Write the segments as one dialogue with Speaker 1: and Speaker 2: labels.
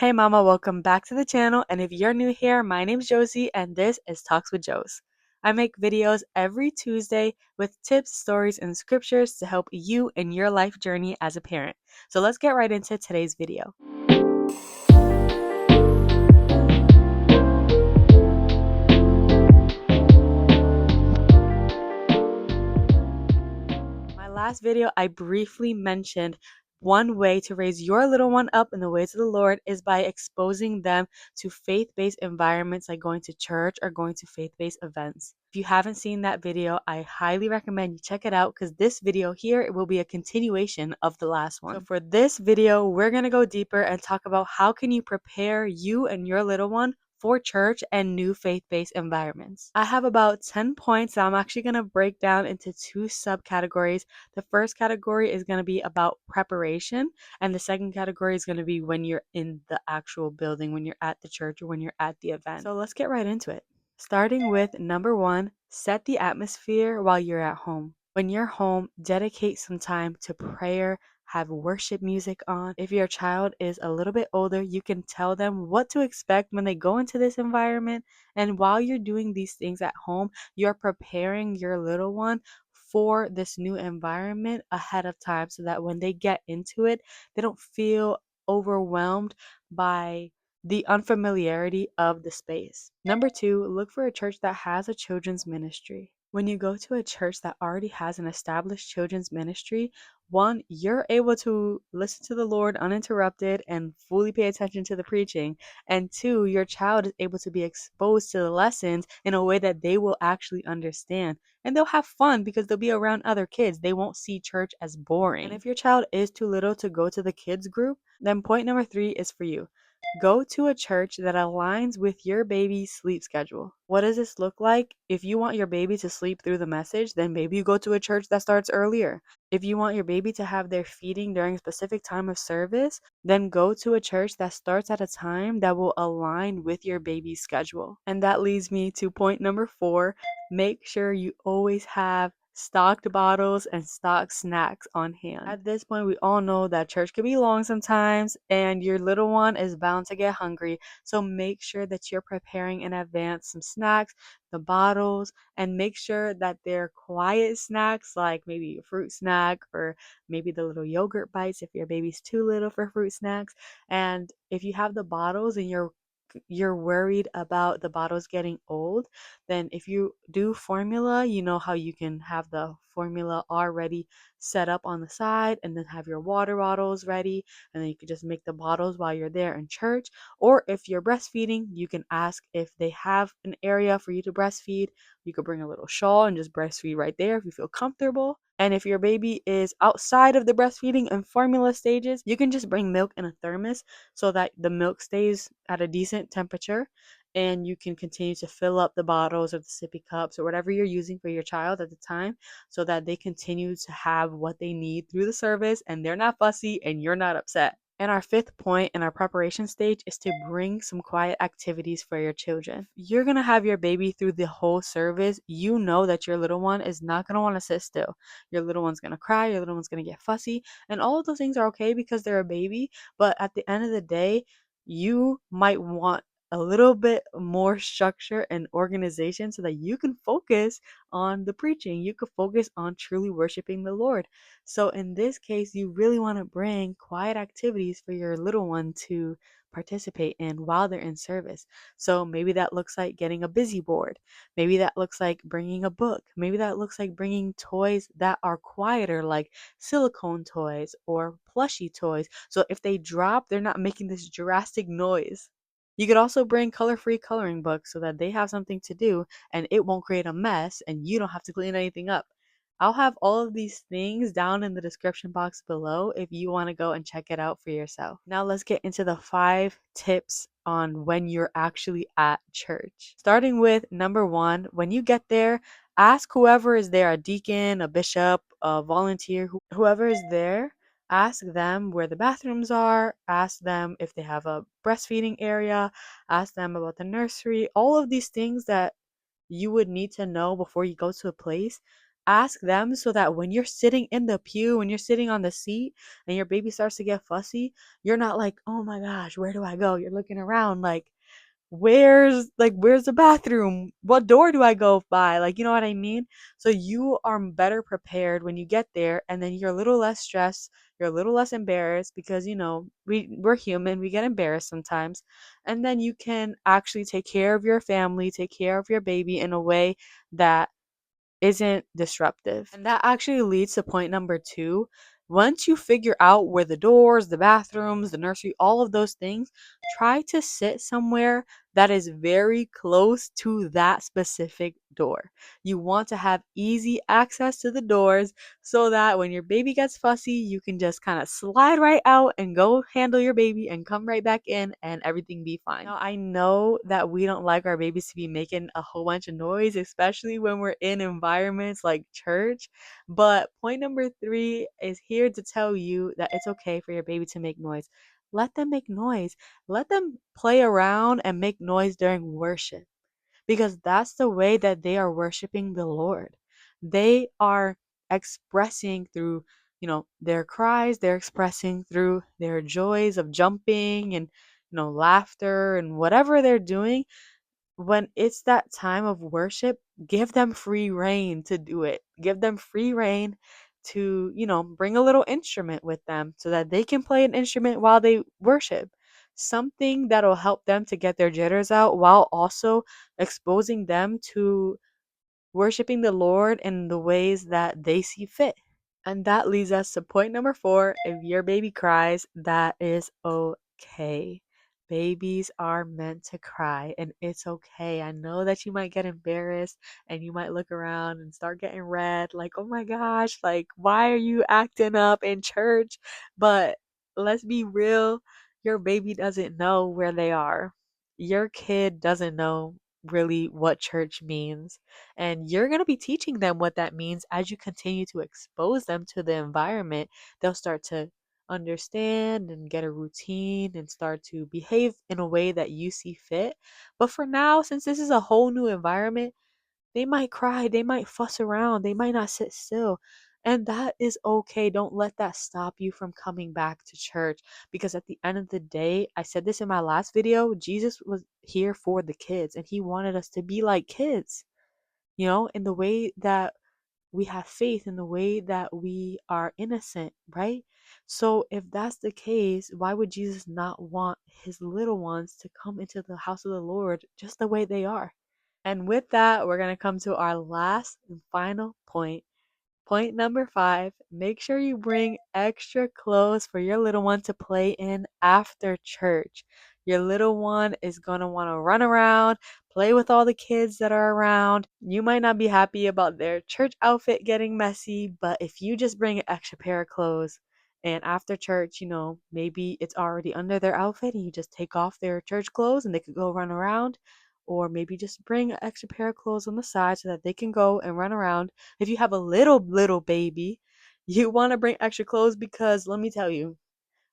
Speaker 1: Hey mama, welcome back to the channel, and if you're new here, my name's Josie and this is Talks with Jos. I make videos every Tuesday with tips, stories, and scriptures to help you in your life journey as a parent. So let's get right into today's video. My last video, I briefly mentioned one way to raise your little one up in the ways of the Lord is by exposing them to faith-based environments like going to church or going to faith-based events. If you haven't seen that video, I highly recommend you check it out because this video here it will be a continuation of the last one. So for this video, we're going to go deeper and talk about how can you prepare you and your little one for church and new faith-based environments. I have about 10 points that I'm actually going to break down into two subcategories. The first category is going to be about preparation, and the second category is going to be when you're in the actual building, when you're at the church or when you're at the event. So let's get right into it. Starting with number one, set the atmosphere while you're at home. When you're home, dedicate some time to prayer, have worship music on. If your child is a little bit older, you can tell them what to expect when they go into this environment. And while you're doing these things at home, you're preparing your little one for this new environment ahead of time so that when they get into it, they don't feel overwhelmed by the unfamiliarity of the space. Number two, look for a church that has a children's ministry. When you go to a church that already has an established children's ministry, one, you're able to listen to the Lord uninterrupted and fully pay attention to the preaching. And two, your child is able to be exposed to the lessons in a way that they will actually understand. And they'll have fun because they'll be around other kids. They won't see church as boring. And if your child is too little to go to the kids group, then point number three is for you. Go to a church that aligns with your baby's sleep schedule. What does this look like? If you want your baby to sleep through the message, then maybe you go to a church that starts earlier. If you want your baby to have their feeding during a specific time of service, then go to a church that starts at a time that will align with your baby's schedule. And that leads me to point number four. Make sure you always have stocked bottles and stocked snacks on hand. At this point, we all know that church can be long sometimes and your little one is bound to get hungry. So make sure that you're preparing in advance some snacks, the bottles, and make sure that they're quiet snacks like maybe a fruit snack or maybe the little yogurt bites if your baby's too little for fruit snacks. And if you have the bottles and you're worried about the bottles getting old, then if you do formula, you know how you can have the formula already set up on the side and then have your water bottles ready, and then you can just make the bottles while you're there in church. Or if you're breastfeeding, you can ask if they have an area for you to breastfeed. You could bring a little shawl and just breastfeed right there if you feel comfortable. And if your baby is outside of the breastfeeding and formula stages, you can just bring milk in a thermos so that the milk stays at a decent temperature and you can continue to fill up the bottles or the sippy cups or whatever you're using for your child at the time so that they continue to have what they need through the service and they're not fussy and you're not upset. And our fifth point in our preparation stage is to bring some quiet activities for your children. You're going to have your baby through the whole service. You know that your little one is not going to want to sit still. Your little one's going to cry. Your little one's going to get fussy. And all of those things are okay because they're a baby. But at the end of the day, you might want a little bit more structure and organization so that you can focus on the preaching. You can focus on truly worshiping the Lord. So in this case, you really want to bring quiet activities for your little one to participate in while they're in service. So maybe that looks like getting a busy board. Maybe that looks like bringing a book. Maybe that looks like bringing toys that are quieter, like silicone toys or plushy toys. So if they drop, they're not making this drastic noise. You could also bring color-free coloring books so that they have something to do and it won't create a mess and you don't have to clean anything up. I'll have all of these things down in the description box below if you want to go and check it out for yourself. Now let's get into the 5 tips on when you're actually at church. Starting with number 1, when you get there, ask whoever is there, a deacon, a bishop, a volunteer, whoever is there. Ask them where the bathrooms are, ask them if they have a breastfeeding area, ask them about the nursery, all of these things that you would need to know before you go to a place. Ask them so that when you're sitting in the pew, when you're sitting on the seat and your baby starts to get fussy, you're not like, oh my gosh, where do I go? You're looking around like, where's the bathroom? What door do I go by? Like, you know what I mean? So you are better prepared when you get there, and then you're a little less stressed, you're a little less embarrassed because we're human, we get embarrassed sometimes. And then you can actually take care of your family, take care of your baby in a way that isn't disruptive. And that actually leads to point number two. Once you figure out where the doors, the bathrooms, the nursery, all of those things, try to sit somewhere that is very close to that specific door. You want to have easy access to the doors so that when your baby gets fussy, you can just kind of slide right out and go handle your baby and come right back in and everything be fine. Now, I know that we don't like our babies to be making a whole bunch of noise, especially when we're in environments like church. But point number three is here to tell you that it's okay for your baby to make noise. Let them make noise. Let them play around and make noise during worship because that's the way that they are worshiping the Lord. They are expressing through, their cries, they're expressing through their joys of jumping and, laughter and whatever they're doing. When it's that time of worship, give them free reign to do it. Give them free reign to, bring a little instrument with them so that they can play an instrument while they worship. Something that'll help them to get their jitters out while also exposing them to worshiping the Lord in the ways that they see fit. And that leads us to point number four. If your baby cries, that is okay. Babies are meant to cry, and it's okay. I know that you might get embarrassed and you might look around and start getting red, like, oh my gosh, like, why are you acting up in church? But let's be real, your baby doesn't know where they are. Your kid doesn't know really what church means. And you're going to be teaching them what that means as you continue to expose them to the environment. They'll start to understand and get a routine and start to behave in a way that you see fit. But for now, since this is a whole new environment, they might cry, they might fuss around, they might not sit still. And that is okay. Don't let that stop you from coming back to church. Because at the end of the day, I said this in my last video, Jesus was here for the kids and he wanted us to be like kids, in the way that we have faith, in the way that we are innocent, right? So if that's the case, why would Jesus not want his little ones to come into the house of the Lord just the way they are? And with that, we're going to come to our last and final point. Point number five, make sure you bring extra clothes for your little one to play in after church. Your little one is going to want to run around, play with all the kids that are around. You might not be happy about their church outfit getting messy, but if you just bring an extra pair of clothes and after church, maybe it's already under their outfit and you just take off their church clothes and they could go run around. Or maybe just bring an extra pair of clothes on the side so that they can go and run around. If you have a little baby, you want to bring extra clothes because let me tell you,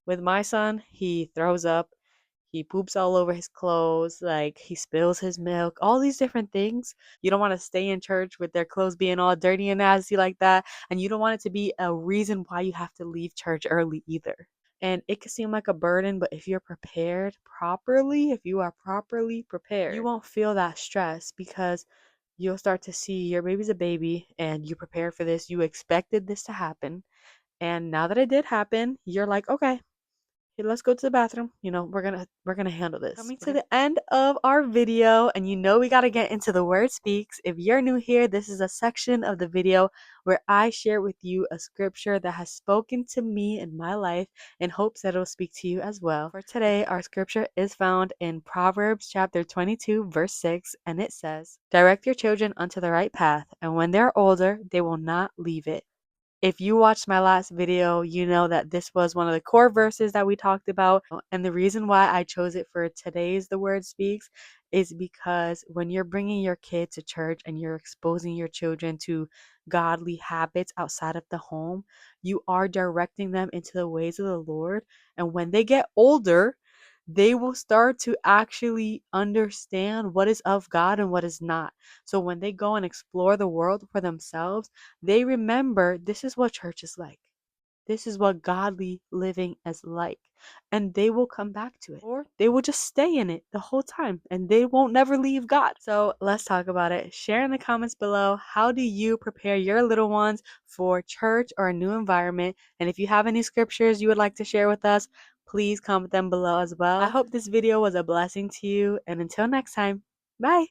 Speaker 1: with my son, he throws up, he poops all over his clothes, like he spills his milk, all these different things. You don't want to stay in church with their clothes being all dirty and nasty like that, and you don't want it to be a reason why you have to leave church early either. And it can seem like a burden, but if you're prepared properly, if you are properly prepared, you won't feel that stress because you'll start to see your baby's a baby and you prepared for this. You expected this to happen. And now that it did happen, you're like, okay, hey, let's go to the bathroom. We're gonna handle this. Coming to the end of our video, and we gotta get into the word speaks. If you're new here, this is a section of the video where I share with you a scripture that has spoken to me in my life in hopes that it'll speak to you as well. For today, our scripture is found in Proverbs chapter 22, verse 6, and it says, direct your children unto the right path, and when they're older, they will not leave it. If you watched my last video, you know that this was one of the core verses that we talked about. And the reason why I chose it for today's The Word Speaks is because when you're bringing your kid to church and you're exposing your children to godly habits outside of the home, you are directing them into the ways of the Lord. And when they get older, they will start to actually understand what is of God and what is not. So when they go and explore the world for themselves, they remember this is what church is like. This is what godly living is like. And they will come back to it. Or they will just stay in it the whole time and they won't never leave God. So let's talk about it. Share in the comments below, how do you prepare your little ones for church or a new environment? And if you have any scriptures you would like to share with us, please comment them below as well. I hope this video was a blessing to you. And until next time, bye.